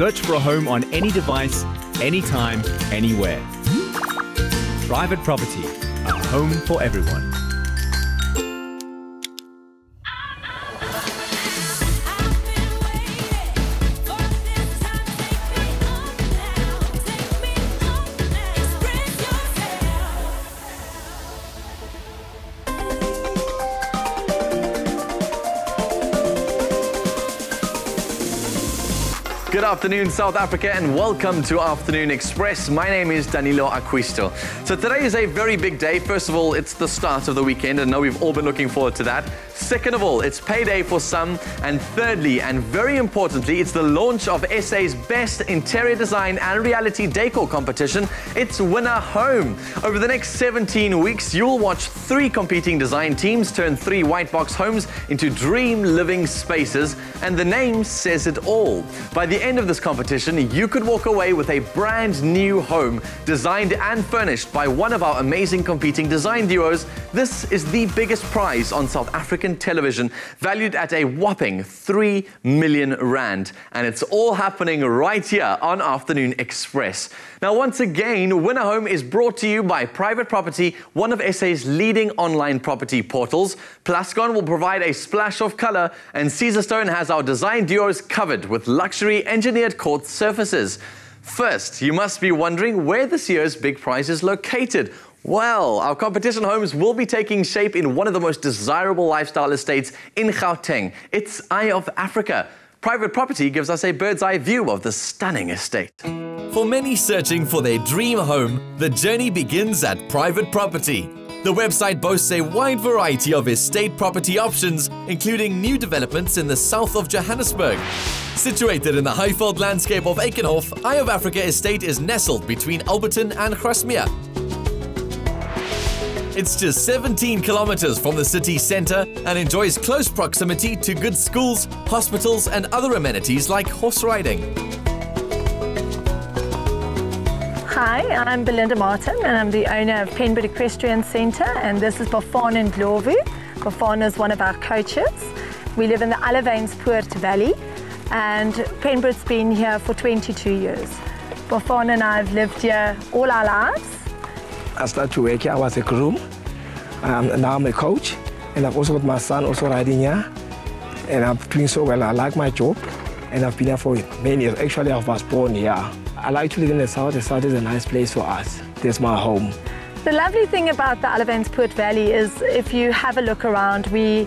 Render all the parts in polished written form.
Search for a home on any device, anytime, anywhere. Private Property, a home for everyone. Good afternoon, South Africa, and welcome to Afternoon Express. My name is Danilo Acquisto. So today is a very big day. First of all, it's the start of the weekend, and I know we've all been looking forward to that. Second of all, it's payday for some. And thirdly, and very importantly, it's the launch of SA's best interior design and reality decor competition. It's Winner Home. Over the next 17 weeks, you'll watch 3 competing design teams turn 3 white box homes into dream living spaces, and the name says it all. By the end of this competition, you could walk away with a brand new home designed and furnished by one of our amazing competing design duos. This is the biggest prize on South African television, valued at a whopping 3 million rand. And it's all happening right here on Afternoon Express. Now, once again, Winner Home is brought to you by Private Property, one of SA's leading online property portals. Plascon will provide a splash of color, and Caesarstone has our design duos covered with luxury engineered quartz surfaces. First, you must be wondering where this year's big prize is located. Well, our competition homes will be taking shape in one of the most desirable lifestyle estates in Gauteng. It's Eye of Africa. Private Property gives us a bird's eye view of the stunning estate. For many searching for their dream home, the journey begins at Private Property. The website boasts a wide variety of estate property options, including new developments in the south of Johannesburg. Situated in the Highveld landscape of Eikenhof, Eye of Africa estate is nestled between Alberton and Grasmere. It's just 17 kilometers from the city center and enjoys close proximity to good schools, hospitals, and other amenities like horse riding. Hi, I'm Belinda Martin, and I'm the owner of Penbrook Equestrian Centre, and this is Bafana and Glovu. Bafana is one of our coaches. We live in the Allevanspoort Valley, and Penbrook's been here for 22 years. Bafana and I have lived here all our lives. I started to work here, I was a groom, and now I'm a coach, and I've also got my son also riding here, and I'm doing so well. I like my job, and I've been here for many years. Actually, I was born here. I like to live in the south. The south is a nice place for us. That's my home. The lovely thing about the Allevanspoort Valley is if you have a look around, we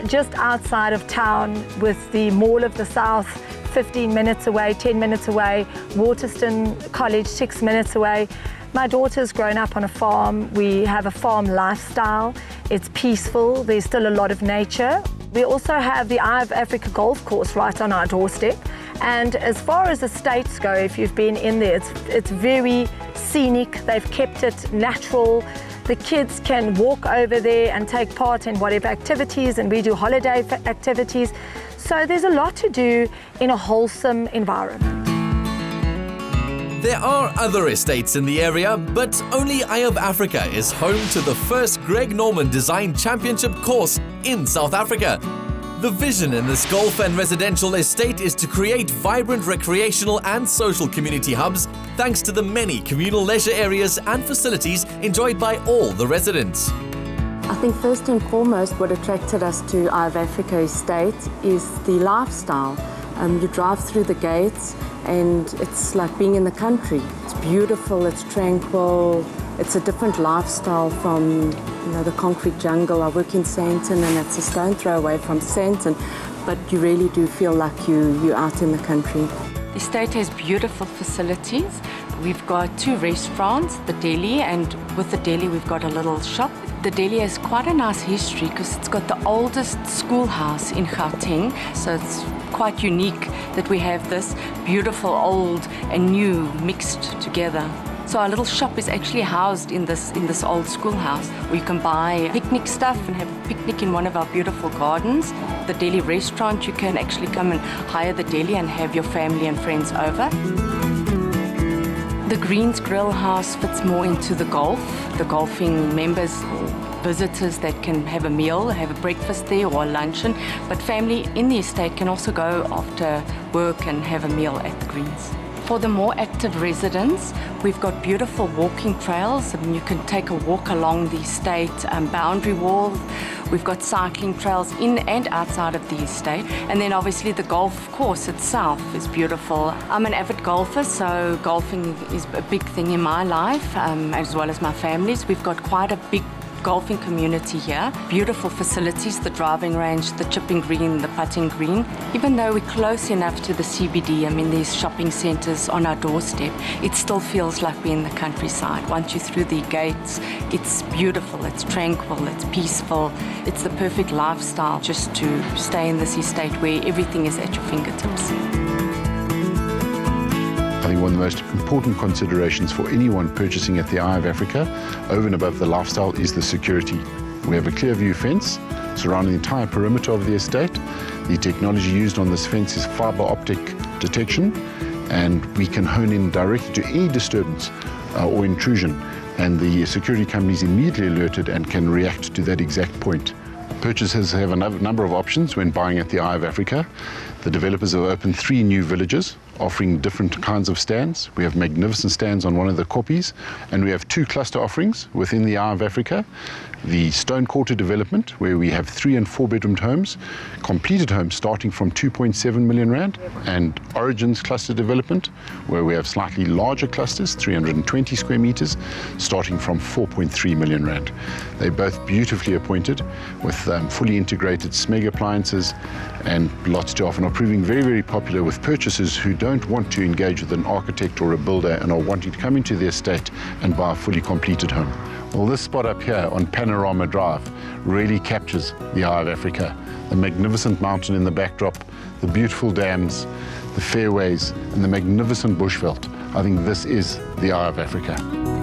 just outside of town with the Mall of the South, 15 minutes away, 10 minutes away, Waterston College, 6 minutes away. My daughter's grown up on a farm. We have a farm lifestyle. It's peaceful. There's still a lot of nature. We also have the Eye of Africa golf course right on our doorstep. And as far as estates go, if you've been in there, it's very scenic. They've kept it natural. The kids can walk over there and take part in whatever activities, and we do holiday activities. So there's a lot to do in a wholesome environment. There are other estates in the area, but only Eye of Africa is home to the first Greg Norman Design Championship course in South Africa. The vision in this golf and residential estate is to create vibrant recreational and social community hubs thanks to the many communal leisure areas and facilities enjoyed by all the residents. I think first and foremost what attracted us to Eye of Africa estate is the lifestyle. You drive through the gates and it's like being in the country. It's beautiful, it's tranquil, it's a different lifestyle from the concrete jungle. I work in Sandton and it's a stone throw away from Sandton, but you really do feel like you're out in the country. The estate has beautiful facilities. We've got 2 restaurants, the deli, and with the deli we've got a little shop. The deli has quite a nice history because it's got the oldest schoolhouse in Gauteng, so it's quite unique that we have this beautiful old and new mixed together. So our little shop is actually housed in this old schoolhouse where you can buy picnic stuff and have a picnic in one of our beautiful gardens. The deli restaurant, you can actually come and hire the deli and have your family and friends over. The Greens Grill House fits more into the golf. The golfing members visitors that can have a meal, have a breakfast there or a luncheon, but family in the estate can also go after work and have a meal at the greens. For the more active residents, we've got beautiful walking trails. I mean, you can take a walk along the estate boundary wall. We've got cycling trails in and outside of the estate. And then obviously the golf course itself is beautiful. I'm an avid golfer, so golfing is a big thing in my life, as well as my family's. We've got quite a big golfing community here. Beautiful facilities, the driving range, the chipping green, the putting green. Even though we're close enough to the CBD, I mean, there's shopping centres on our doorstep, it still feels like we're in the countryside. Once you're through the gates, it's beautiful, it's tranquil, it's peaceful. It's the perfect lifestyle just to stay in this estate where everything is at your fingertips. I think one of the most important considerations for anyone purchasing at the Eye of Africa, over and above the lifestyle, is the security. We have a clear view fence surrounding the entire perimeter of the estate. The technology used on this fence is fiber optic detection, and we can hone in directly to any disturbance or intrusion, and the security company is immediately alerted and can react to that exact point. Purchasers have a number of options when buying at the Eye of Africa. The developers have opened 3 new villages offering different kinds of stands. We have magnificent stands on one of the koppies, and we have 2 cluster offerings within the Eye of Africa. The Stone Quarter development, where we have 3- and 4-bedroomed homes, completed homes starting from 2.7 million rand, and Origins cluster development, where we have slightly larger clusters, 320 square meters, starting from 4.3 million rand. They're both beautifully appointed with fully integrated SMEG appliances and lots to offer, and are proving very, very popular with purchasers who don't want to engage with an architect or a builder and are wanting to come into the estate and buy a fully completed home. Well, this spot up here on Panorama Drive really captures the Eye of Africa. The magnificent mountain in the backdrop, the beautiful dams, the fairways, and the magnificent bushveld. I think this is the Eye of Africa.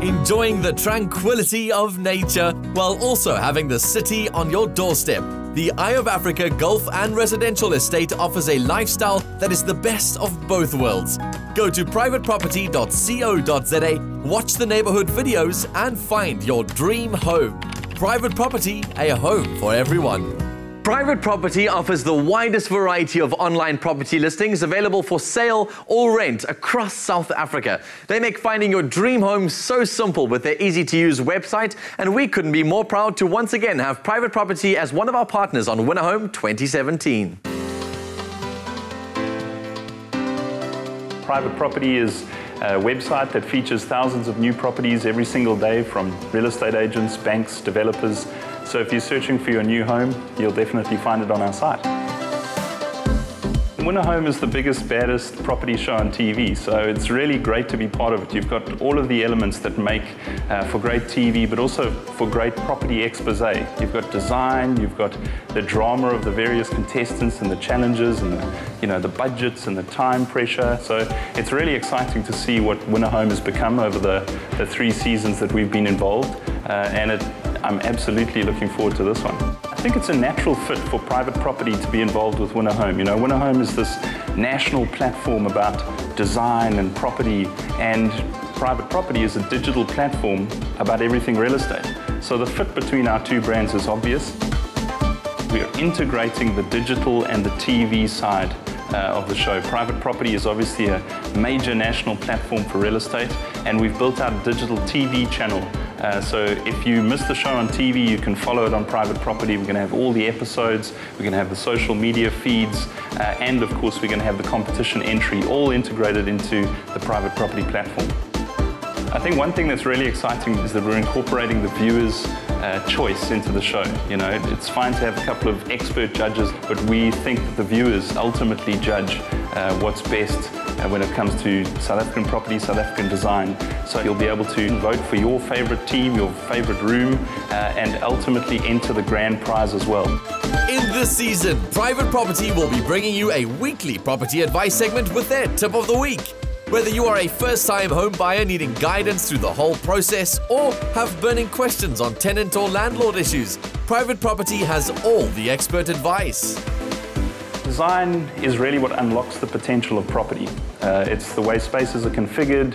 Enjoying the tranquility of nature while also having the city on your doorstep. The Eye of Africa Golf and Residential Estate offers a lifestyle that is the best of both worlds. Go to privateproperty.co.za, watch the neighborhood videos and find your dream home. Private Property, a home for everyone. Private Property offers the widest variety of online property listings available for sale or rent across South Africa. They make finding your dream home so simple with their easy-to-use website, and we couldn't be more proud to once again have Private Property as one of our partners on Winner Home 2017. Private Property is a website that features thousands of new properties every single day from real estate agents, banks, developers. So if you're searching for your new home, you'll definitely find it on our site. Winner Home is the biggest, baddest property show on TV, so it's really great to be part of it. You've got all of the elements that make for great TV, but also for great property expose. You've got design, you've got the drama of the various contestants and the challenges and the budgets and the time pressure. So it's really exciting to see what Winner Home has become over the 3 seasons that we've been involved, I'm absolutely looking forward to this one. I think it's a natural fit for Private Property to be involved with Winner Home. Winner Home is this national platform about design and property, and Private Property is a digital platform about everything real estate. So the fit between our 2 brands is obvious. We are integrating the digital and the TV side of the show. Private Property is obviously a major national platform for real estate, and we've built out a digital TV channel. So if you miss the show on TV, you can follow it on Private Property. We're going to have all the episodes, we're going to have the social media feeds, and of course we're going to have the competition entry, all integrated into the Private Property platform. I think one thing that's really exciting is that we're incorporating the viewers' choice into the show. It's fine to have a couple of expert judges, but we think that the viewers ultimately judge what's best when it comes to South African property, South African design. So you'll be able to vote for your favorite team, your favorite room, and ultimately enter the grand prize as well. In this season, Private Property will be bringing you a weekly property advice segment with their tip of the week. Whether you are a first-time home buyer needing guidance through the whole process or have burning questions on tenant or landlord issues, Private Property has all the expert advice. Design is really what unlocks the potential of property. It's the way spaces are configured,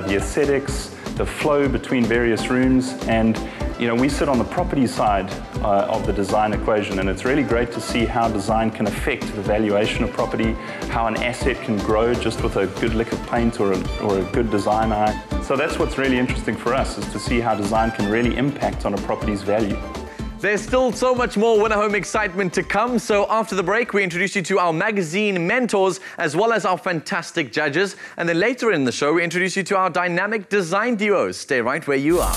the aesthetics, the flow between various rooms, and You know, we sit on the property side of the design equation, and it's really great to see how design can affect the valuation of property, how an asset can grow just with a good lick of paint or a good design eye. So that's what's really interesting for us, is to see how design can really impact on a property's value. There's still so much more Winner Home excitement to come, so after the break we introduce you to our magazine mentors as well as our fantastic judges, and then later in the show we introduce you to our dynamic design duos. Stay right where you are.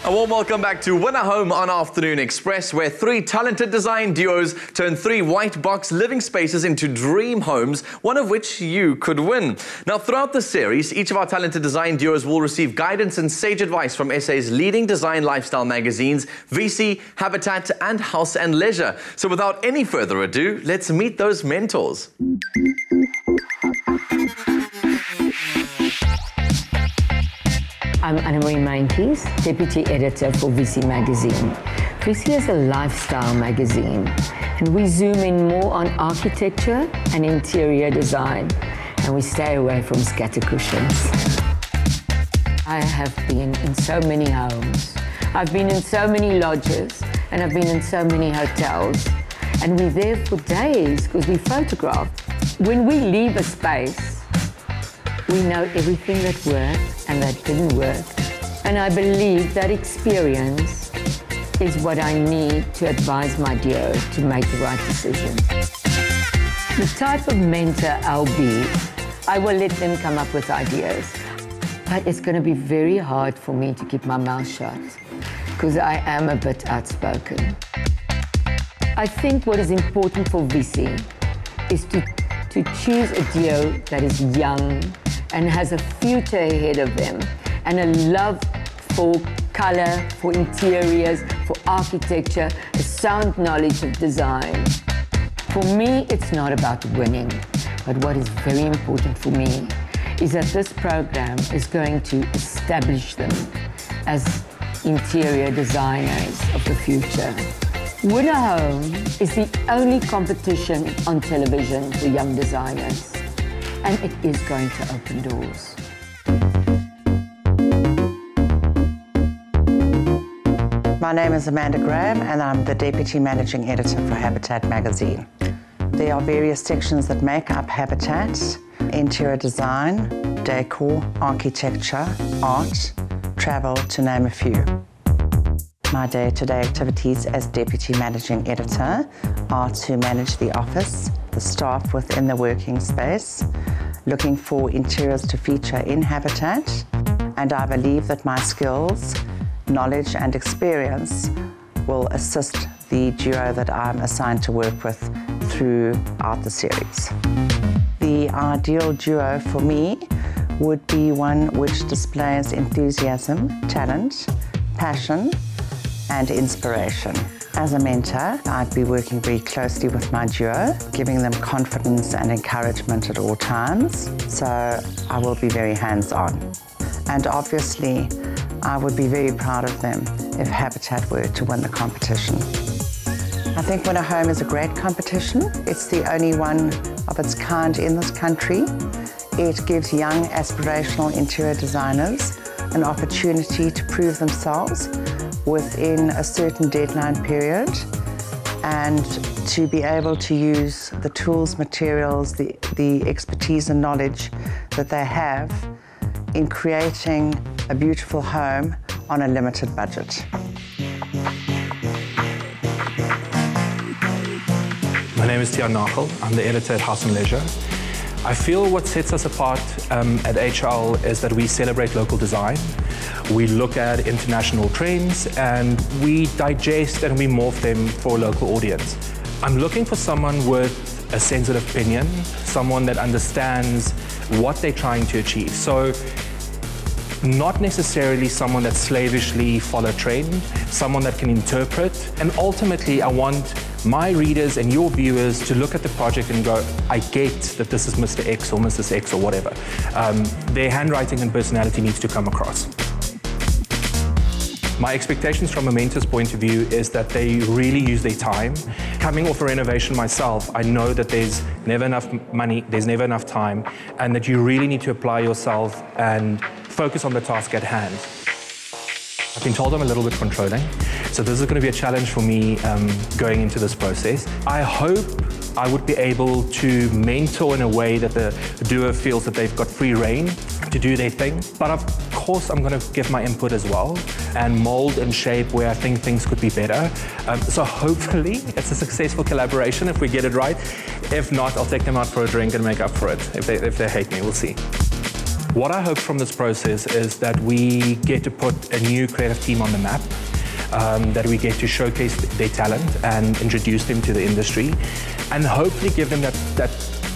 A warm welcome back to Winner Home on Afternoon Express, where 3 talented design duos turn 3 white box living spaces into dream homes, one of which you could win. Now, throughout the series, each of our talented design duos will receive guidance and sage advice from SA's leading design lifestyle magazines, VC, Habitat and House and Leisure. So without any further ado, let's meet those mentors. I'm Anna-Marie Maintjes, Deputy Editor for VC Magazine. VC is a lifestyle magazine, and we zoom in more on architecture and interior design, and we stay away from scatter cushions. I have been in so many homes. I've been in so many lodges, and I've been in so many hotels. And we're there for days because we photograph. When we leave a space, we know everything that worked and that didn't work. And I believe that experience is what I need to advise my duo to make the right decision. The type of mentor I'll be, I will let them come up with ideas. But it's going to be very hard for me to keep my mouth shut because I am a bit outspoken. I think what is important for VC is to choose a duo that is young and has a future ahead of them, and a love for color, for interiors, for architecture, a sound knowledge of design. For me, it's not about winning, but what is very important for me is that this program is going to establish them as interior designers of the future. Winner Home is the only competition on television for young designers, and it is going to open doors. My name is Amanda Graham, and I'm the Deputy Managing Editor for Habitat magazine. There are various sections that make up Habitat: interior design, decor, architecture, art, travel, to name a few. My day-to-day activities as Deputy Managing Editor are to manage the office, the staff within the working space, looking for interiors to feature in Habitat, and I believe that my skills, knowledge and experience will assist the duo that I'm assigned to work with throughout the series. The ideal duo for me would be one which displays enthusiasm, talent, passion, and inspiration. As a mentor, I'd be working very closely with my duo, giving them confidence and encouragement at all times, so I will be very hands-on. And obviously, I would be very proud of them if Habitat were to win the competition. I think Winner Home is a great competition. It's the only one of its kind in this country. It gives young, aspirational interior designers an opportunity to prove themselves within a certain deadline period, and to be able to use the tools, materials, the expertise and knowledge that they have in creating a beautiful home on a limited budget. My name is Tiaan Nagel. I'm the editor at House and Leisure. I feel what sets us apart at HL is that we celebrate local design. We look at international trends and we digest and we morph them for a local audience. I'm looking for someone with a sensitive opinion, someone that understands what they're trying to achieve. So not necessarily someone that slavishly follow trend, someone that can interpret. And ultimately, I want my readers and your viewers to look at the project and go, I get that this is Mr. X or Mrs. X or whatever. Their handwriting and personality needs to come across. My expectations from a mentor's point of view is that they really use their time. Coming off a renovation myself, I know that there's never enough money, there's never enough time, and that you really need to apply yourself and focus on the task at hand. I've been told I'm a little bit controlling, so this is going to be a challenge for me going into this process. I hope I would be able to mentor in a way that the doer feels that they've got free rein to do their thing. But of course, I'm going to give my input as well and mold and shape where I think things could be better. So hopefully it's a successful collaboration if we get it right. If not, I'll take them out for a drink and make up for it. If they hate me, we'll see. What I hope from this process is that we get to put a new creative team on the map, that we get to showcase their talent and introduce them to the industry, and hopefully give them that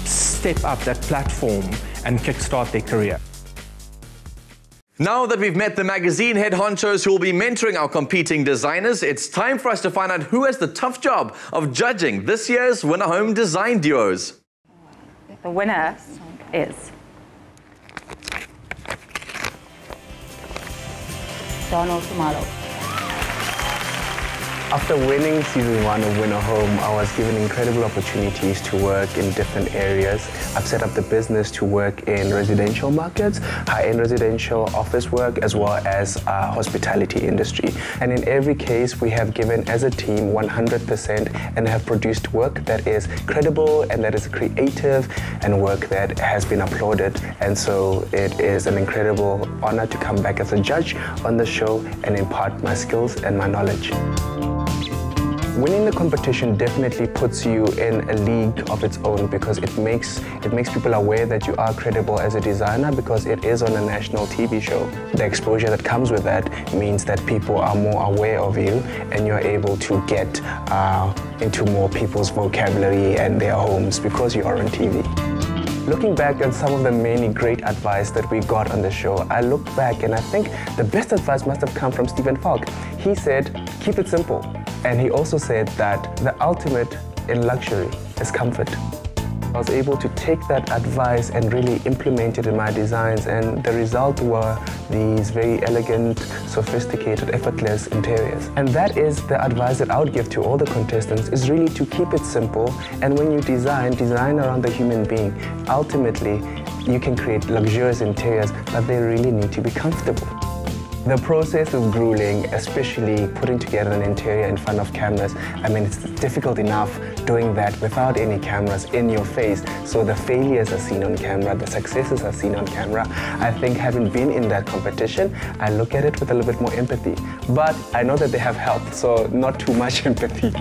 step up, that platform, and kickstart their career. Now that we've met the magazine head honchos who will be mentoring our competing designers, it's time for us to find out who has the tough job of judging this year's Winner Home Design Duos. The winner is Donald Sumalo. After winning season 1 of Winner Home, I was given incredible opportunities to work in different areas. I've set up the business to work in residential markets, high-end residential office work, as well as hospitality industry. And in every case, we have given as a team 100% and have produced work that is credible and that is creative and work that has been applauded. And so it is an incredible honor to come back as a judge on the show and impart my skills and my knowledge. Winning the competition definitely puts you in a league of its own because it makes people aware that you are credible as a designer because it is on a national TV show. The exposure that comes with that means that people are more aware of you and you're able to get into more people's vocabulary and their homes because you are on TV. Looking back at some of the many great advice that we got on the show, I look back and I think the best advice must have come from Stephen Falk. He said, keep it simple. And he also said that the ultimate in luxury is comfort. I was able to take that advice and really implement it in my designs, and the result were these very elegant, sophisticated, effortless interiors. And that is the advice that I would give to all the contestants, is really to keep it simple, and when you design around the human being. Ultimately, you can create luxurious interiors, but they really need to be comfortable. The process is grueling, especially putting together an interior in front of cameras. I mean, it's difficult enough doing that without any cameras in your face. So the failures are seen on camera, the successes are seen on camera. I think having been in that competition, I look at it with a little bit more empathy. But I know that they have helped, so not too much empathy.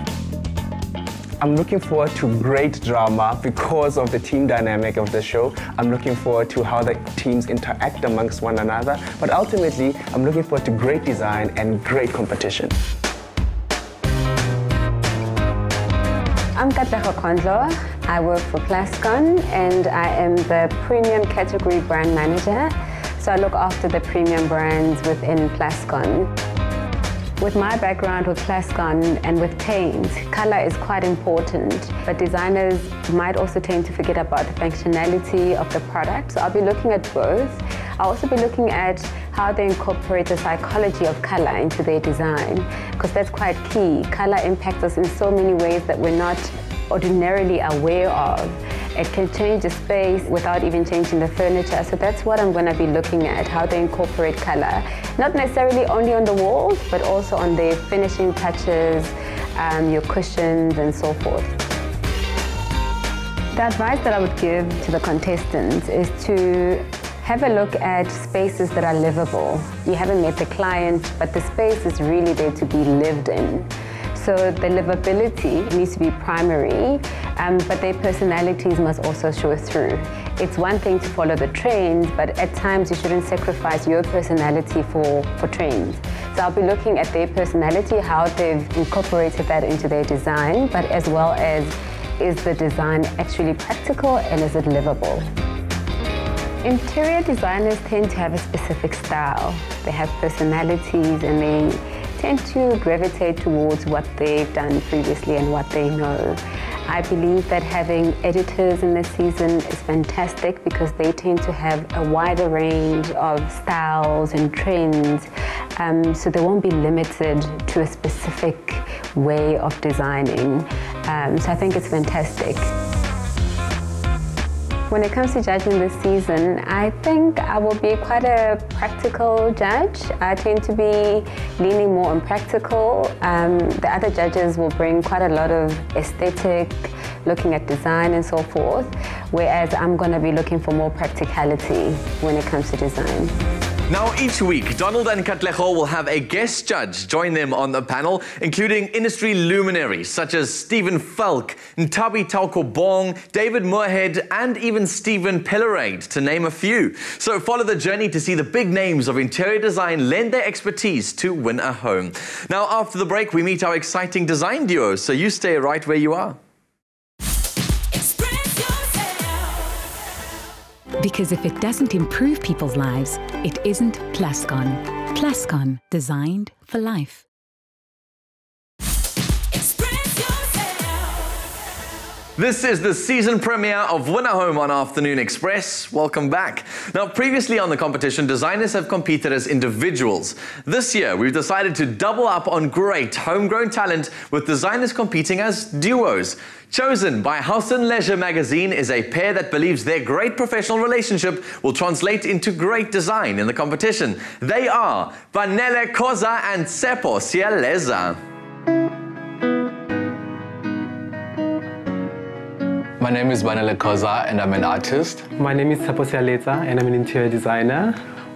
I'm looking forward to great drama because of the team dynamic of the show. I'm looking forward to how the teams interact amongst one another. But ultimately, I'm looking forward to great design and great competition. I'm Katlego Kondlo. I work for Plascon and I am the premium category brand manager. So I look after the premium brands within Plascon. With my background with Plascon and with paint, color is quite important, but designers might also tend to forget about the functionality of the product. So I'll be looking at both. I'll also be looking at how they incorporate the psychology of color into their design, because that's quite key. Color impacts us in so many ways that we're not ordinarily aware of. It can change the space without even changing the furniture. So that's what I'm going to be looking at, how they incorporate color. Not necessarily only on the walls, but also on the finishing touches, your cushions and so forth. The advice that I would give to the contestants is to have a look at spaces that are livable. You haven't met the client, but the space is really there to be lived in. So the livability needs to be primary, but their personalities must also show through. It's one thing to follow the trends, but at times you shouldn't sacrifice your personality for trends. So I'll be looking at their personality, how they've incorporated that into their design, but as well as, is the design actually practical and is it livable? Interior designers tend to have a specific style. They have personalities and they tend to gravitate towards what they've done previously and what they know. I believe that having editors in this season is fantastic because they tend to have a wider range of styles and trends so they won't be limited to a specific way of designing. So I think it's fantastic. When it comes to judging this season, I think I will be quite a practical judge. I tend to be leaning more on practical. The other judges will bring quite a lot of aesthetic, looking at design and so forth, whereas I'm going to be looking for more practicality when it comes to design. Now, each week, Donald and Katlego will have a guest judge join them on the panel, including industry luminaries such as Stephen Falk, Ntabi Taukobong, David Moorhead, and even Stephen Pellerade, to name a few. So follow the journey to see the big names of interior design lend their expertise to win a home. Now, after the break, we meet our exciting design duo, so you stay right where you are. Because if it doesn't improve people's lives, it isn't Plascon. Plascon, designed for life. This is the season premiere of Win a Home on Afternoon Express. Welcome back. Now, previously on the competition, designers have competed as individuals. This year, we've decided to double up on great homegrown talent with designers competing as duos. Chosen by House and Leisure magazine is a pair that believes their great professional relationship will translate into great design in the competition. They are Vanele Koza and Tsepo Sialeza. My name is Vanele Koza and I'm an artist. My name is Tsepo Sialeza and I'm an interior designer.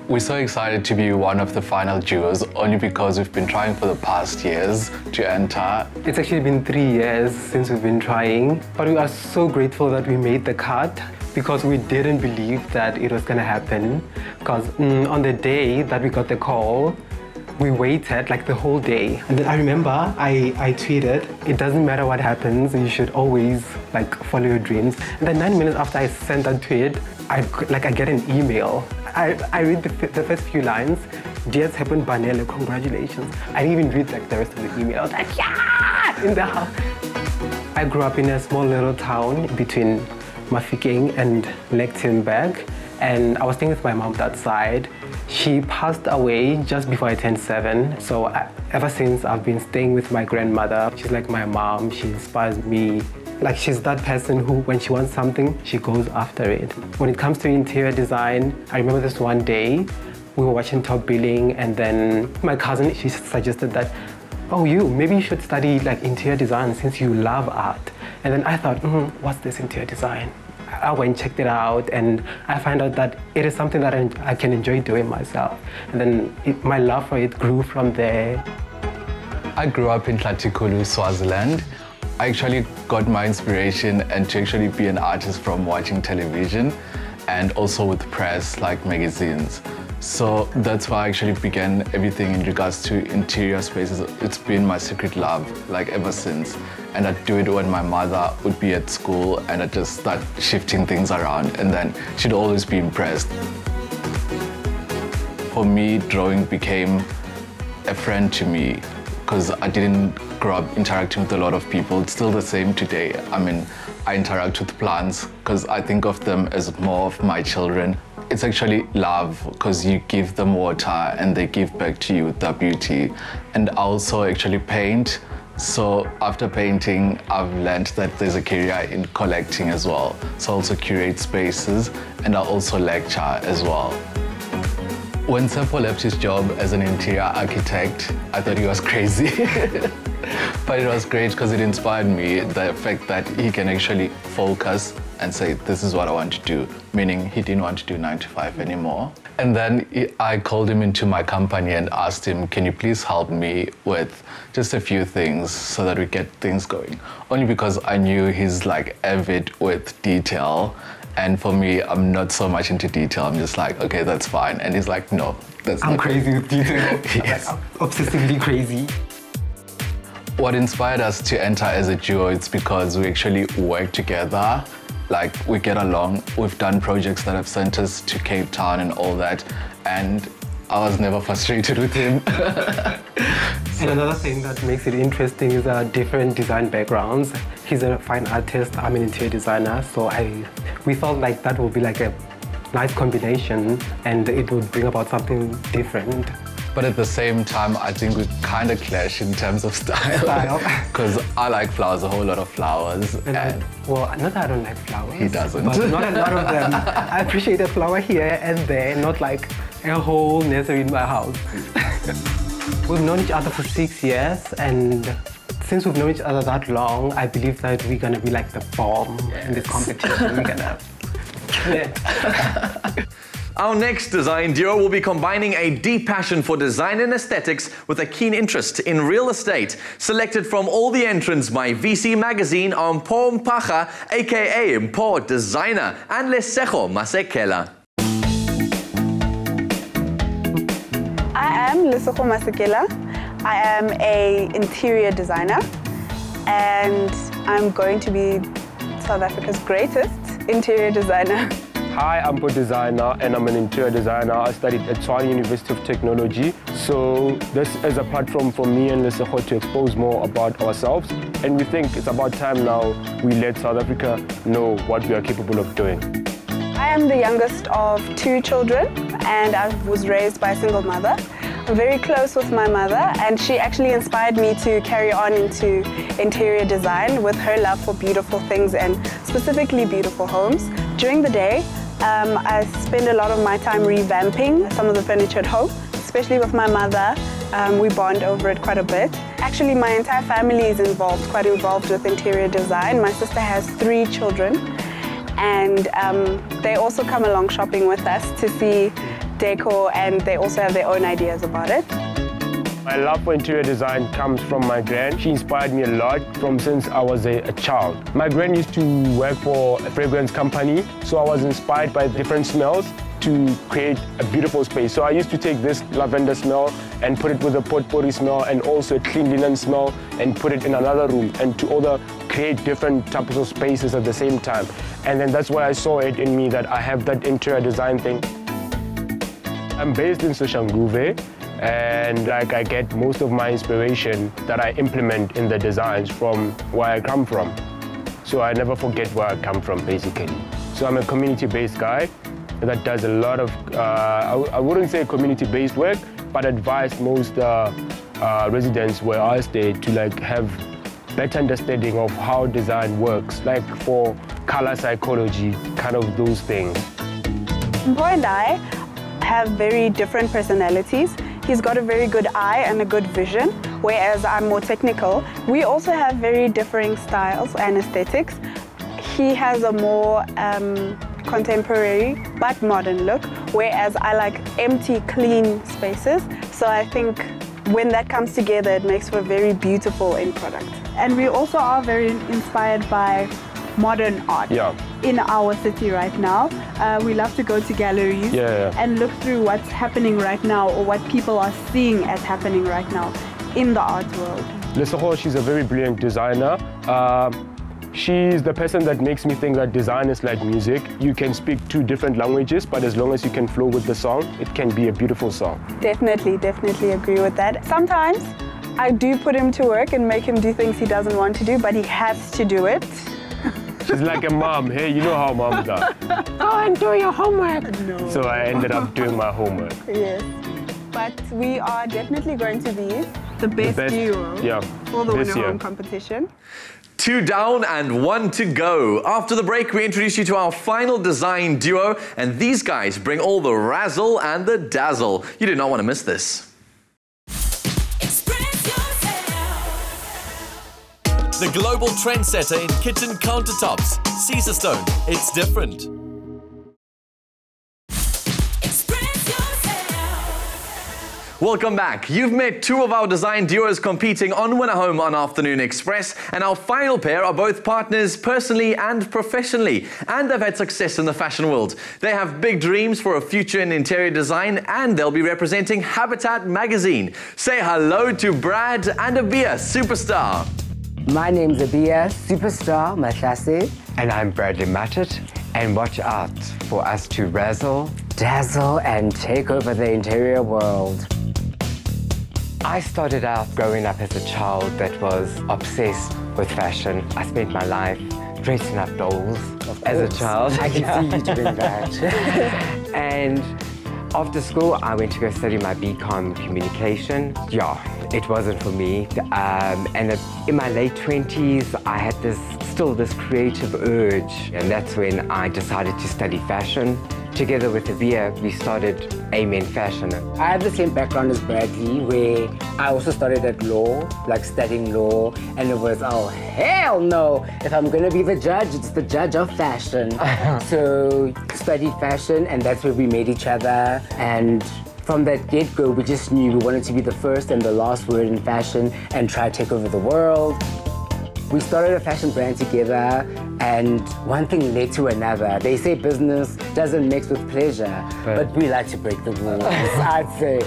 We're so excited to be one of the final duos only because we've been trying for the past years to enter. It's actually been 3 years since we've been trying, but we are so grateful that we made the cut because we didn't believe that it was going to happen. Because on the day that we got the call, we waited like the whole day. And then I remember I tweeted, it doesn't matter what happens, you should always like follow your dreams. And then 9 minutes after I sent that tweet, I get an email. I read the first few lines. Dear Tsepo Vanele, congratulations. I didn't even read like the rest of the email. I was like, yeah, in the house. I grew up in a small little town between Mafikeng and Lichtenburg. And I was staying with my mom that side. She passed away just before I turned 7. So ever since, I've been staying with my grandmother. She's like my mom. She inspires me. Like, she's that person who, when she wants something, she goes after it. When it comes to interior design, I remember this one day, we were watching Top Billing, and then my cousin, she suggested that, oh, maybe you should study like interior design since you love art. And then I thought, what's this interior design? I went and checked it out, and I found out that it is something that I can enjoy doing myself. And then my love for it grew from there. I grew up in Tlatikulu, Swaziland. I actually got my inspiration and to actually be an artist from watching television and also with press like magazines. So that's why I actually began everything in regards to interior spaces. It's been my secret love like ever since. And I'd do it when my mother would be at school and I'd just start shifting things around and then she'd always be impressed. For me, drawing became a friend to me because I didn't grow up interacting with a lot of people. It's still the same today. I mean, I interact with plants because I think of them as more of my children. It's actually love because you give them water and they give back to you with their beauty. And I also actually paint. So after painting, I've learned that there's a career in collecting as well. So I also curate spaces and I also lecture as well. When Tsepo left his job as an interior architect, I thought he was crazy. But it was great because it inspired me, the fact that he can actually focus and say, this is what I want to do, meaning he didn't want to do 9 to 5 anymore. And then I called him into my company and asked him, can you please help me with just a few things so that we get things going? Only because I knew he's like avid with detail. And for me, I'm not so much into detail. I'm just like, okay, that's fine. And he's like, no, that's not. I'm crazy with detail. Yes. I'm obsessively crazy. What inspired us to enter as a duo is because we actually work together. Like, we get along. We've done projects that have sent us to Cape Town and all that. And I was never frustrated with him. And another thing that makes it interesting is different design backgrounds. He's a fine artist, I'm an interior designer, so we felt like that would be like a nice combination and it would bring about something different. But at the same time, I think we kind of clash in terms of style. Because I like flowers, a whole lot of flowers. And well, not that I don't like flowers. He doesn't. But not a lot of them. I appreciate a flower here and there, not like a whole nursery in my house. We've known each other for 6 years, and since we've known each other that long, I believe that we're gonna be like the bomb in this competition. We're gonna kill it. Our next design duo will be combining a deep passion for design and aesthetics with a keen interest in real estate. Selected from all the entrants by VC Magazine are Mpho Mphaga, aka Mpho Designer, and Lesego Masekela. I am Lesego Masekela. I am an interior designer, and I'm going to be South Africa's greatest interior designer. Hi, I'm Mpho Designer, and I'm an interior designer. I studied at Tshwane University of Technology. So this is a platform for me and Lesego to expose more about ourselves. And we think it's about time now we let South Africa know what we are capable of doing. I am the youngest of 2 children, and I was raised by a single mother. I'm very close with my mother, and she actually inspired me to carry on into interior design with her love for beautiful things and specifically beautiful homes. During the day, I spend a lot of my time revamping some of the furniture at home, especially with my mother. We bond over it quite a bit. Actually, my entire family is quite involved with interior design. My sister has 3 children, and they also come along shopping with us to see decor, and they also have their own ideas about it. My love for interior design comes from my gran. She inspired me a lot from since I was a child. My gran used to work for a fragrance company, so I was inspired by different smells to create a beautiful space. So I used to take this lavender smell and put it with a potpourri smell and also a clean linen smell and put it in another room, and to create different types of spaces at the same time. And then that's why I saw it in me that I have that interior design thing. I'm based in Soshanguve, and I get most of my inspiration that I implement in the designs from where I come from. So I never forget where I come from, basically. So I'm a community-based guy that does a lot of, I wouldn't say community-based work, but advise most residents where I stay to have better understanding of how design works, like for color psychology, kind of those things. Mpho and I have very different personalities. He's got a very good eye and a good vision, whereas I'm more technical. We also have very differing styles and aesthetics. He has a more contemporary but modern look, whereas I like empty, clean spaces. So I think when that comes together, it makes for a very beautiful end product. And we also are very inspired by modern art in our city right now. We love to go to galleries and look through what's happening right now, or what people are seeing as happening right now in the art world. Lesego, she's a very brilliant designer. She's the person that makes me think that design is like music. You can speak 2 different languages, but as long as you can flow with the song, it can be a beautiful song. Definitely agree with that. Sometimes I do put him to work and make him do things he doesn't want to do, but he has to do it. She's like a mom. Hey, you know how moms are. Go and do your homework. No. So I ended up doing my homework. Yes. But we are definitely going to be the best duo for the Winner Home competition. 2 down and 1 to go. After the break, we introduce you to our final design duo, and these guys bring all the razzle and the dazzle. You do not want to miss this. The global trendsetter in kitchen countertops, Caesarstone. It's different. Welcome back. You've met 2 of our design duos competing on Winner Home on Afternoon Express, and our final pair are both partners personally and professionally, and they've had success in the fashion world. They have big dreams for a future in interior design, and they'll be representing Habitat Magazine. Say hello to Brad and Abia Superstar. My name's Abia Superstar Matlase. And I'm Bradley Mattit. And watch out for us to razzle, dazzle, and take over the interior world. I started out growing up as a child that was obsessed with fashion. I spent my life dressing up dolls as a child. I can see you doing that. And After school, I went to go study my BCom communication. Yeah, it wasn't for me. And in my late 20s, I had still this creative urge. And that's when I decided to study fashion. Together with Avia, we started Amen Fashion. I have the same background as Bradley, where I also started at law, like studying law, and it was, oh, hell no. If I'm gonna be the judge, it's the judge of fashion. So studied fashion, and that's where we met each other. And from that get-go, we just knew we wanted to be the first and the last word in fashion and try to take over the world. We started a fashion brand together, and one thing led to another. They say business doesn't mix with pleasure, but we like to break the rules, I'd say.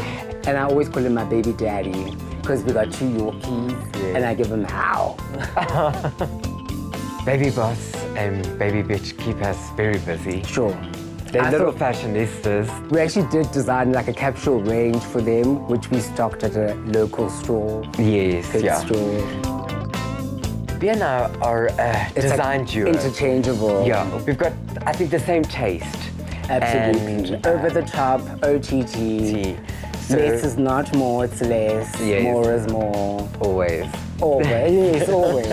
And I always call him my baby daddy, because we got 2 Yorkies, and I give him How. Baby boss and baby bitch keep us very busy. Sure. They're little fashionistas. We actually did design like a capsule range for them, which we stocked at a local store. Yes, yeah. Store. We and I are a design duo. Interchangeable. Yeah, we've got, I think, the same taste. Absolutely. Over the top, OTT. Less is not more, it's less. Yes. More is more. Always. Always, yes, always.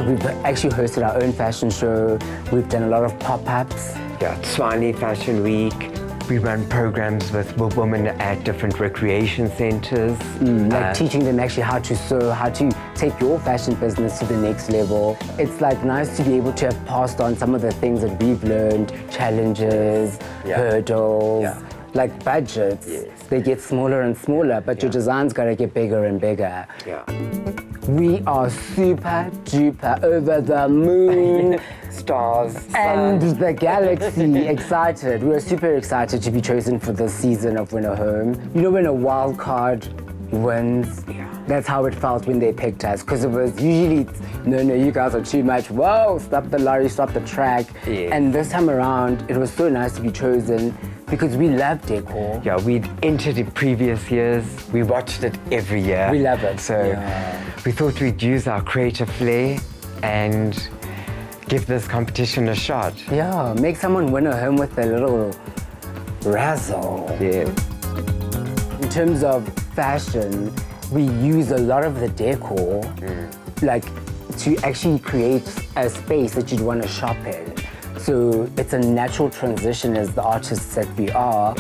We've actually hosted our own fashion show. We've done a lot of pop-ups. Yeah, Swani Fashion Week. We run programs with women at different recreation centers. Like teaching them actually how to sew, how to take your fashion business to the next level. It's like nice to be able to have passed on some of the things that we've learned, challenges, hurdles, like budgets. Yes. They get smaller and smaller, but your design's gotta get bigger and bigger. Yeah. We are super duper over the moon. Stars, and the galaxy excited. We were super excited to be chosen for this season of Winner Home. You know, when a wild card wins, that's how it felt when they picked us, because it was usually, no, you guys are too much. Whoa, stop the lorry, stop the track. Yes. And this time around, it was so nice to be chosen because we love decor. Yeah, we'd entered in previous years. We watched it every year. We love it. So we thought we'd use our creative flair and give this competition a shot. Yeah, make someone win a home with a little razzle. Yeah. In terms of fashion, we use a lot of the decor, like to actually create a space that you'd want to shop in. So it's a natural transition as the artists that we are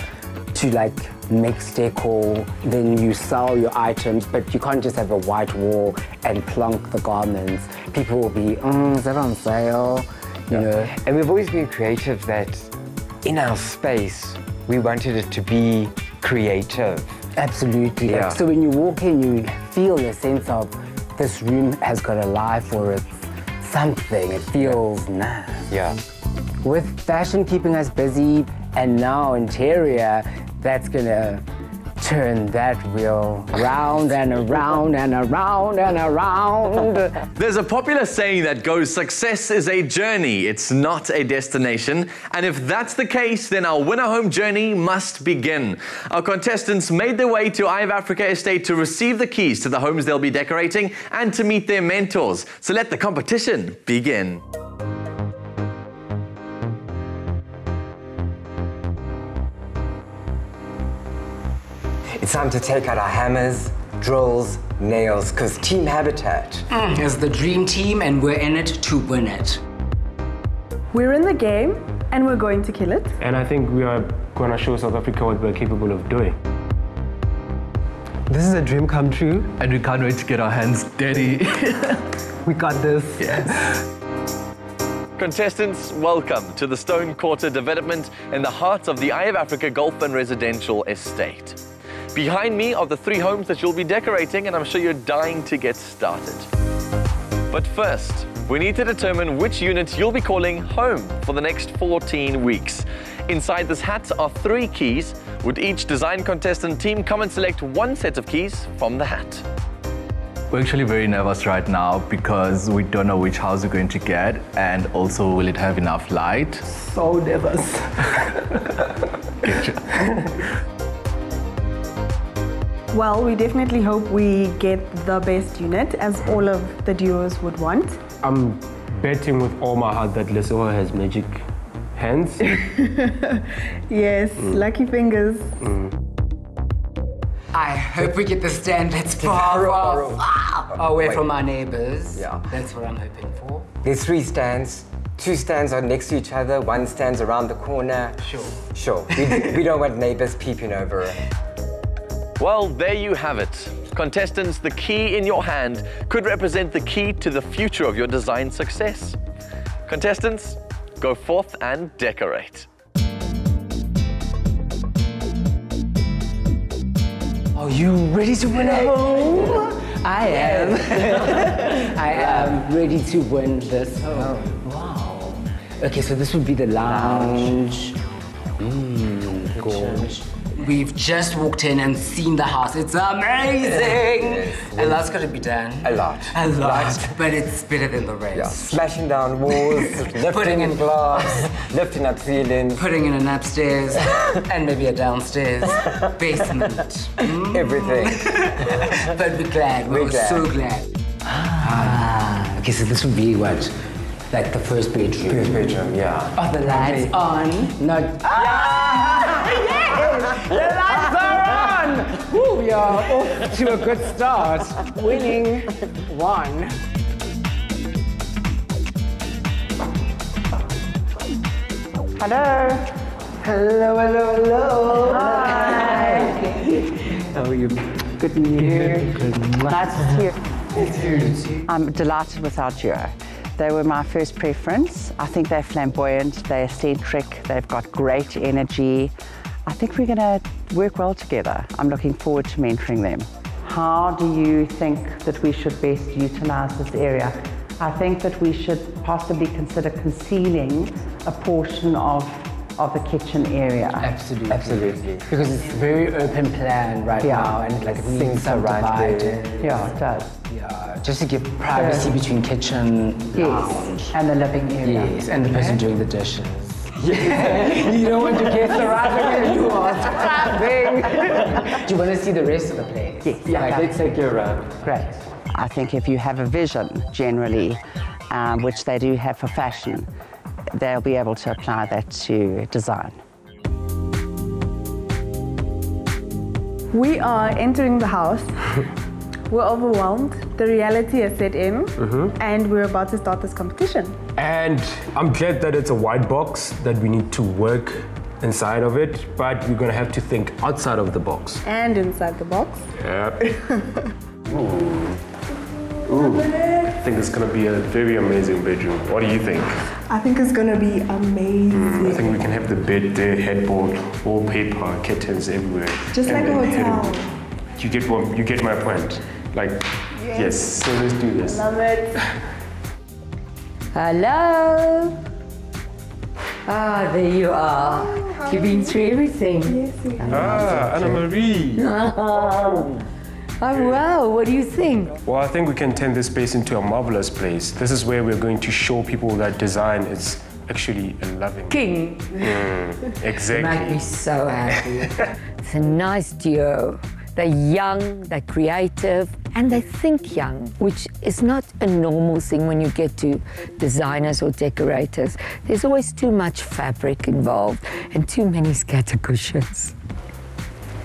to like mix decor, then you sell your items, but you can't just have a white wall and plonk the garments. People will be, is that on sale? You know? And we've always been creative that in our space, we wanted it to be creative. Absolutely. Yeah. So when you walk in, you feel a sense of this room has got a life or it's something. It feels nice. Yeah. With fashion keeping us busy and now interior, that's gonna turn that wheel round and around and around and around. There's a popular saying that goes, success is a journey, it's not a destination. And if that's the case, then our Winner Home journey must begin. Our contestants made their way to Eye of Africa Estate to receive the keys to the homes they'll be decorating and to meet their mentors. So let the competition begin. It's time to take out our hammers, drills, nails, because Team Habitat is the dream team and we're in it to win it. We're in the game and we're going to kill it. And I think we are going to show South Africa what we're capable of doing. This is a dream come true. And we can't wait to get our hands dirty. We got this. Yes. Contestants, welcome to the Stone Quarter development in the heart of the Eye of Africa Golf and Residential Estate. Behind me are the 3 homes that you'll be decorating, and I'm sure you're dying to get started. But first, we need to determine which unit you'll be calling home for the next 14 weeks. Inside this hat are 3 keys. Would each design contestant team come and select 1 set of keys from the hat? We're actually very nervous right now because we don't know which house we're going to get, and also will it have enough light? So nervous. Well, we definitely hope we get the best unit, as all of the duos would want. I'm betting with all my heart that Lesotho has magic Hands? Yes, lucky fingers. I hope we get the stand that's far off, away from our neighbors. Yeah. That's what I'm hoping for. There's 3 stands. 2 stands are next to each other. 1 stands around the corner. Sure. We don't want neighbors peeping over it. Well, there you have it. Contestants, the key in your hand could represent the key to the future of your design success. Contestants, go forth and decorate. Are you ready to win at home? I am. I am ready to win this home. Wow. Okay, so this would be the lounge. Gorgeous. We've just walked in and seen the house. It's amazing! A lot's got to be done. A lot. But it's better than the rest. Yeah. Smashing down walls, lifting in glass, lifting up ceilings. Putting in an upstairs and maybe a downstairs basement. Everything. But we're glad. We're so glad. Okay, so this would be what? Like the first bedroom? First bedroom, yeah. Are the lights on? Not... Yes! The lights are on! Woo, we are off to a good start. Winning 1. Hello. Hello. Hi. How are you? Good to meet you. Nice to see you. I'm delighted with our duo. They were my first preference. I think they're flamboyant, they're eccentric, they've got great energy. I think we're going to work well together. I'm looking forward to mentoring them. How do you think that we should best utilize this area? I think that we should possibly consider concealing a portion of the kitchen area. Absolutely. Because it's a very open plan right now, and like it needs subdivided. Yeah, it does. Yeah, just to give privacy between kitchen, lounge, and the living area. Yes, and the person doing the dishes. Yeah. You don't want your guests arriving and you are scrapping. Do you want to see the rest of the place? Yes. Like, let's take you around. Great. I think if you have a vision, generally, which they do have for fashion, they'll be able to apply that to design. We are entering the house. We're overwhelmed. The reality has set in, and we're about to start this competition. And I'm glad that it's a white box, that we need to work inside of it, but we're gonna have to think outside of the box. And inside the box. Yeah. Ooh. I think it's gonna be a very amazing bedroom. What do you think? I think it's gonna be amazing. I think we can have the bed there, headboard, wallpaper, curtains everywhere. Just like a hotel. You get my point. Like, yes, so let's do this. Love it. Hello. There you are. You've been through everything. Yes, Anna Marie. Oh, wow. What do you think? Well, I think we can turn this space into a marvelous place. This is where we're going to show people that design is actually a loving king. Exactly. You make me so happy. It's a nice duo. They're young, they're creative, and they think young, which is not a normal thing when you get to designers or decorators. There's always too much fabric involved and too many scatter cushions.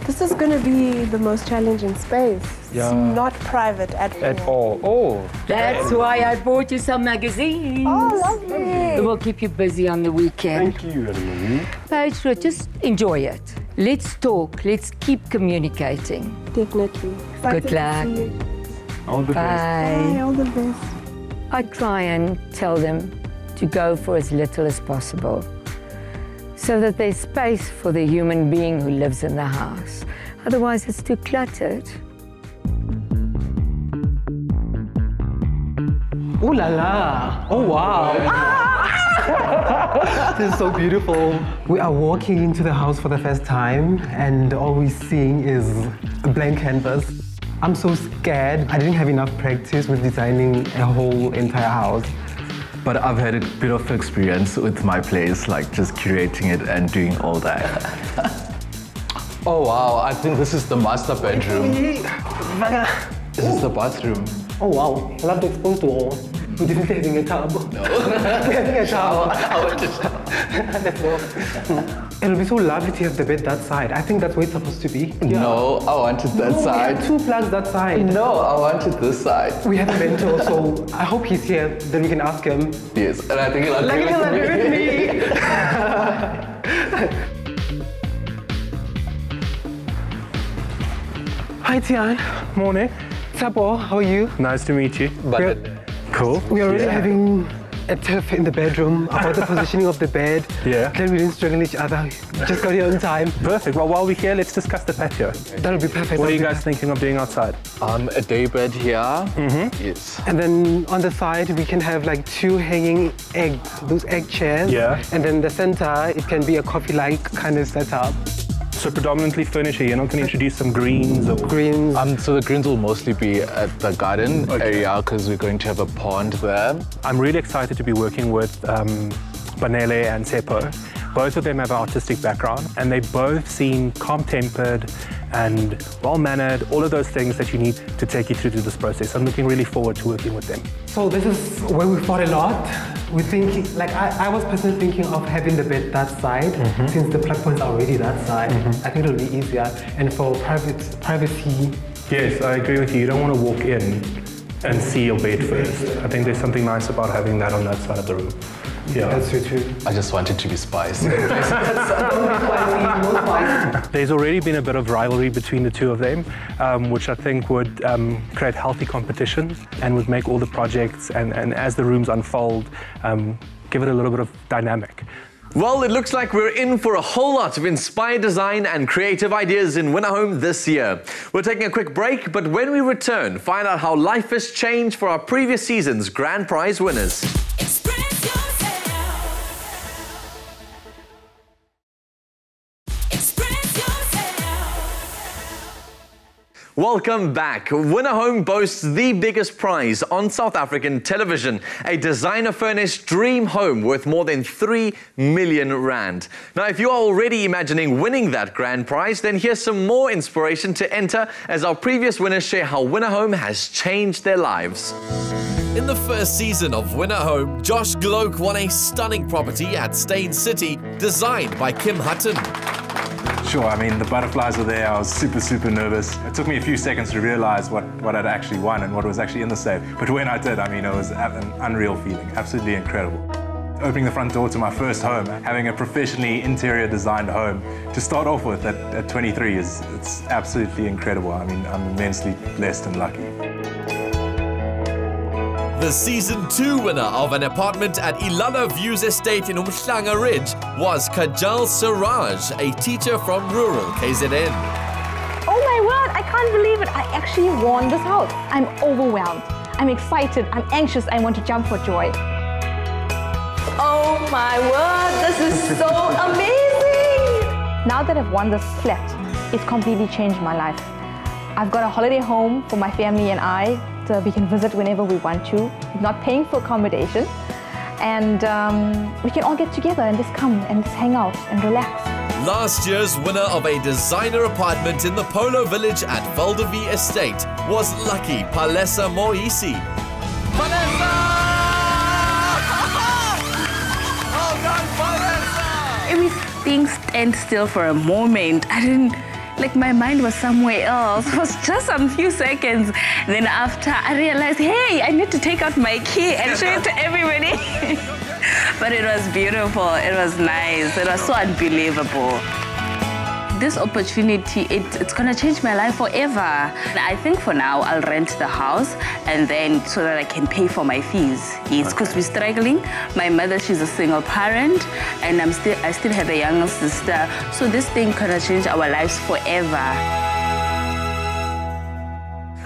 This is going to be the most challenging space. Yeah. It's not private at all. Oh. That's why I bought you some magazines. Oh, lovely. It will keep you busy on the weekend. Thank you, Anna Marie. Petra, just enjoy it. Let's talk. Let's keep communicating. Definitely. Good luck. All the best. Bye, all the best. I try and tell them to go for as little as possible, so that there's space for the human being who lives in the house. Otherwise, it's too cluttered. Ooh la la! Oh wow! This is so beautiful. We are walking into the house for the first time, and all we're seeing is a blank canvas. I'm so scared. I didn't have enough practice with designing a whole entire house. But I've had a bit of experience with my place, like just curating it and doing all that. Oh wow, I think this is the master bedroom. This is the bathroom. Oh wow, I love the exposed wall. We're definitely having a tub. No. We're having a shower. I want to shower. Let's go. It'll be so lovely to have the bed that side. I think that's where it's supposed to be. Yeah. No, I wanted that side. We have 2 plugs that side. No, I wanted this side. We have a mentor, so I hope he's here. Then we can ask him. Yes, and I think he'll agree with me. Hi, Tian. Morning. Sapo, how are you? Nice to meet you. Cool. We are already having a tiff in the bedroom about the positioning of the bed. Yeah. Then we didn't strangle each other. Just got here on time. Perfect. Well, while we're here, let's discuss the patio. That'll be perfect. What are you guys thinking of doing outside? A day bed here. Yes. And then on the side, we can have like 2 hanging those egg chairs. Yeah. And then the center, it can be a coffee-like kind of setup. So predominantly furniture, you're not going to introduce some greens or... Greens. So the greens will mostly be at the garden area because we're going to have a pond there. I'm really excited to be working with Banele and Sepo. Both of them have an artistic background and they both seem calm-tempered and well-mannered, all of those things that you need to take you through to this process. I'm looking really forward to working with them. So this is where we fought a lot. We're thinking, like I was personally thinking of having the bed that side, since the plug points are already that side. I think it'll be easier. And for privacy. Yes, I agree with you. You don't want to walk in and see your bed first. I think there's something nice about having that on that side of the room. Yeah, that's true. I just want it to be spicy. There's already been a bit of rivalry between the two of them, which I think would create healthy competition and would make all the projects and as the rooms unfold, give it a little bit of dynamic. Well, it looks like we're in for a whole lot of inspired design and creative ideas in Winner Home this year. We're taking a quick break, but when we return, find out how life has changed for our previous season's grand prize winners. Welcome back. Winner Home boasts the biggest prize on South African television, a designer-furnished dream home worth more than 3 million rand. Now, if you are already imagining winning that grand prize, then here's some more inspiration to enter as our previous winners share how Winner Home has changed their lives. In the first season of Winner Home, Josh Gloak won a stunning property at Stain City, designed by Kim Hutton. Sure, I mean, the butterflies were there. I was super nervous. It took me a few seconds to realize what I'd actually won and what was actually in the safe. But when I did, I mean, it was an unreal feeling, absolutely incredible. Opening the front door to my first home, having a professionally interior designed home to start off with at 23 it's absolutely incredible. I mean, I'm immensely blessed and lucky. The Season 2 winner of an apartment at Ilana Views Estate in Umhlanga Ridge was Kajal Siraj, a teacher from rural KZN. Oh my word, I can't believe it. I actually won this house. I'm overwhelmed. I'm excited. I'm anxious. I want to jump for joy. Oh my word, this is so amazing. Now that I've won this flat, it's completely changed my life. I've got a holiday home for my family and I. So we can visit whenever we want to. We're not paying for accommodation. And we can all get together and just come and just hang out and relax. Last year's winner of a designer apartment in the Polo Village at Valdevi Estate was Lucky Palesa Moisi. Palesa! Oh God, Palesa! It was being stand still for a moment. I didn't... Like my mind was somewhere else. It was just a few seconds. Then after I realized, hey, I need to take out my key and show it to everybody. But it was beautiful. It was nice. It was so unbelievable. This opportunity, it's gonna change my life forever. I think for now I'll rent the house and then so that I can pay for my fees. Yes, because we're struggling. My mother, she's a single parent, and I still have a younger sister. So this thing gonna change our lives forever.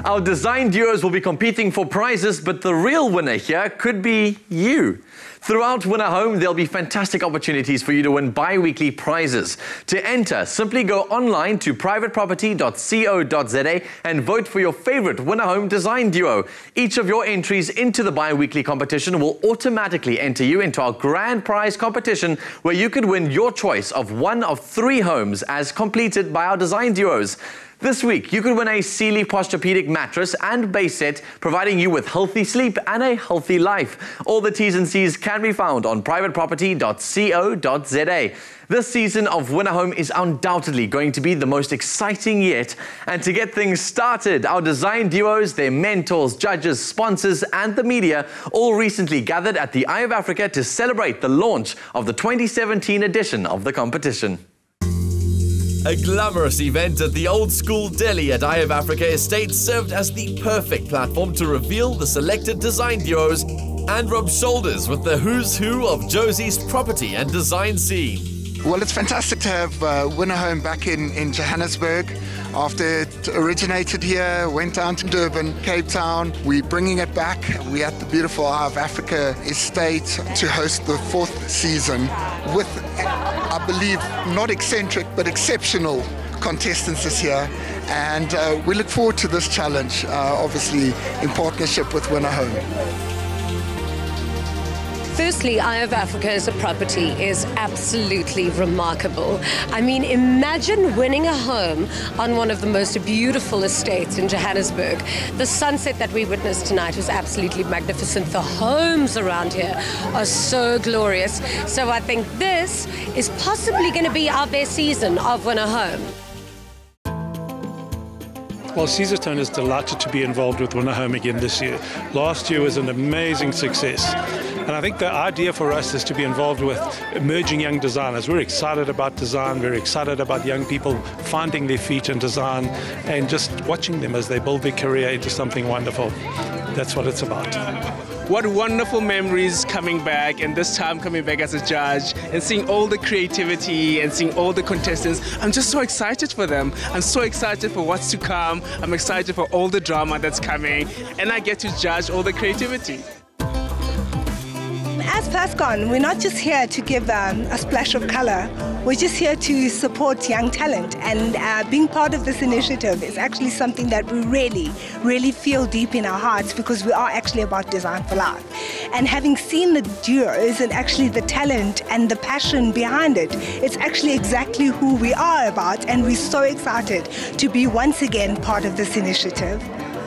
Our design duos will be competing for prizes, but the real winner here could be you. Throughout Winner Home, there'll be fantastic opportunities for you to win bi-weekly prizes. To enter, simply go online to privateproperty.co.za and vote for your favorite Winner Home design duo. Each of your entries into the bi-weekly competition will automatically enter you into our grand prize competition, where you could win your choice of one of 3 homes as completed by our design duos. This week, you could win a Sealy Posturepedic mattress and base set, providing you with healthy sleep and a healthy life. All the T's and C's can be found on privateproperty.co.za. This season of Winner Home is undoubtedly going to be the most exciting yet. And to get things started, our design duos, their mentors, judges, sponsors, and the media all recently gathered at the Eye of Africa to celebrate the launch of the 2017 edition of the competition. A glamorous event at the old school deli at Eye of Africa Estate served as the perfect platform to reveal the selected design duos and rub shoulders with the who's who of Josie's property and design scene. Well, it's fantastic to have Winner Home back in Johannesburg. After it originated here, went down to Durban, Cape Town. We're bringing it back. We're at the beautiful Eye of Africa Estate to host the 4th season with, I believe, not eccentric, but exceptional contestants this year. And we look forward to this challenge, obviously in partnership with Winner Home. Firstly, Eye of Africa as a property is absolutely remarkable. I mean, imagine winning a home on one of the most beautiful estates in Johannesburg. The sunset that we witnessed tonight was absolutely magnificent. The homes around here are so glorious. So I think this is possibly going to be our best season of Winner Home. Well, Caesarstone is delighted to be involved with Winner Home again this year. Last year was an amazing success. And I think the idea for us is to be involved with emerging young designers. We're excited about design, we're excited about young people finding their feet in design and just watching them as they build their career into something wonderful. That's what it's about. What wonderful memories coming back, and this time coming back as a judge and seeing all the creativity and seeing all the contestants. I'm just so excited for them. I'm so excited for what's to come. I'm excited for all the drama that's coming, and I get to judge all the creativity. As Plascon, we're not just here to give a splash of color. We're just here to support young talent, and being part of this initiative is actually something that we really feel deep in our hearts, because we are actually about design for life. And having seen the duos and actually the talent and the passion behind it, it's actually exactly who we are about, and we're so excited to be once again part of this initiative.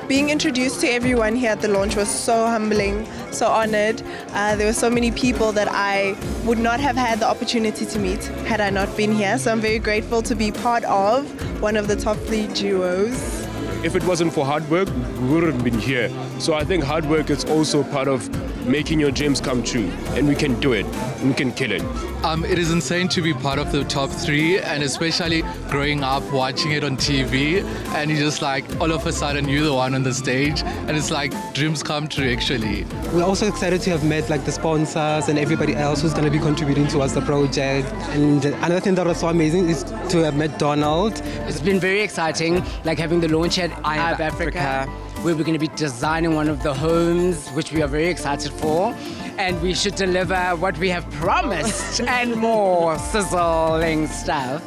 Being introduced to everyone here at the launch was so humbling, so honored. There were so many people that I would not have had the opportunity to meet had I not been here. So I'm very grateful to be part of one of the top 3 duos. If it wasn't for hard work, we wouldn't have been here. So I think hard work is also part of making your dreams come true. And we can do it. We can kill it. It is insane to be part of the top 3, and especially growing up watching it on TV, and you just like all of a sudden you're the one on the stage, and it's like dreams come true actually. We're also excited to have met like the sponsors and everybody else who's going to be contributing towards the project. And another thing that was so amazing is to have met Donald. It's been very exciting, like having the launch at Eye of Africa, where we're going to be designing one of the homes, which we are very excited for. And we should deliver what we have promised and more sizzling stuff.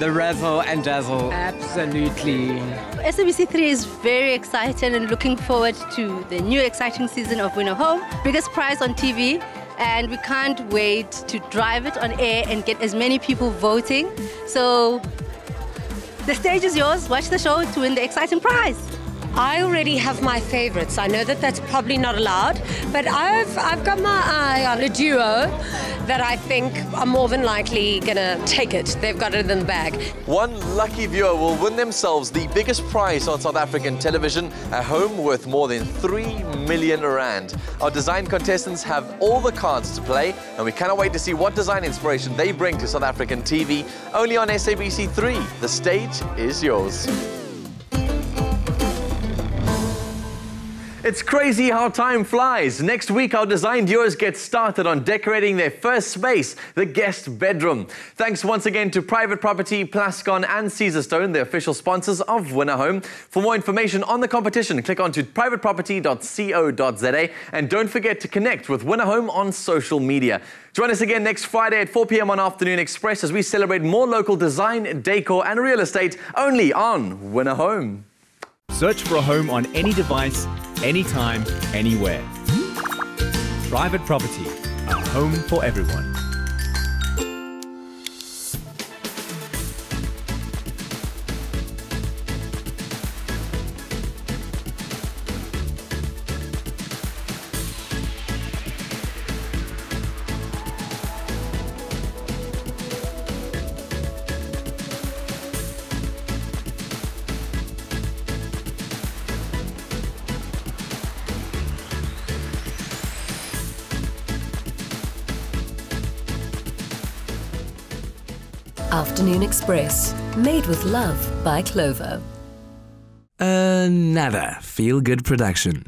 The razzle and dazzle. Absolutely. SABC3 is very excited and looking forward to the new exciting season of Winner Home. Biggest prize on TV, and we can't wait to drive it on air and get as many people voting. So the stage is yours. Watch the show to win the exciting prize. I already have my favorites. I know that that's probably not allowed, but I've got my eye on a duo that I think are more than likely gonna take it. They've got it in the bag. One lucky viewer will win themselves the biggest prize on South African television, a home worth more than 3 million rand. Our design contestants have all the cards to play, and we cannot wait to see what design inspiration they bring to South African TV. Only on SABC3. The stage is yours. It's crazy how time flies. Next week, our design duos get started on decorating their first space, the guest bedroom. Thanks once again to Private Property, Plascon and Caesarstone, the official sponsors of Winner Home. For more information on the competition, click on to privateproperty.co.za, and don't forget to connect with Winner Home on social media. Join us again next Friday at 4 p.m. on Afternoon Express as we celebrate more local design, decor and real estate only on Winner Home. Search for a home on any device, anytime, anywhere. Private Property, a home for everyone. Afternoon Express, made with love by Clover. Another feel-good production.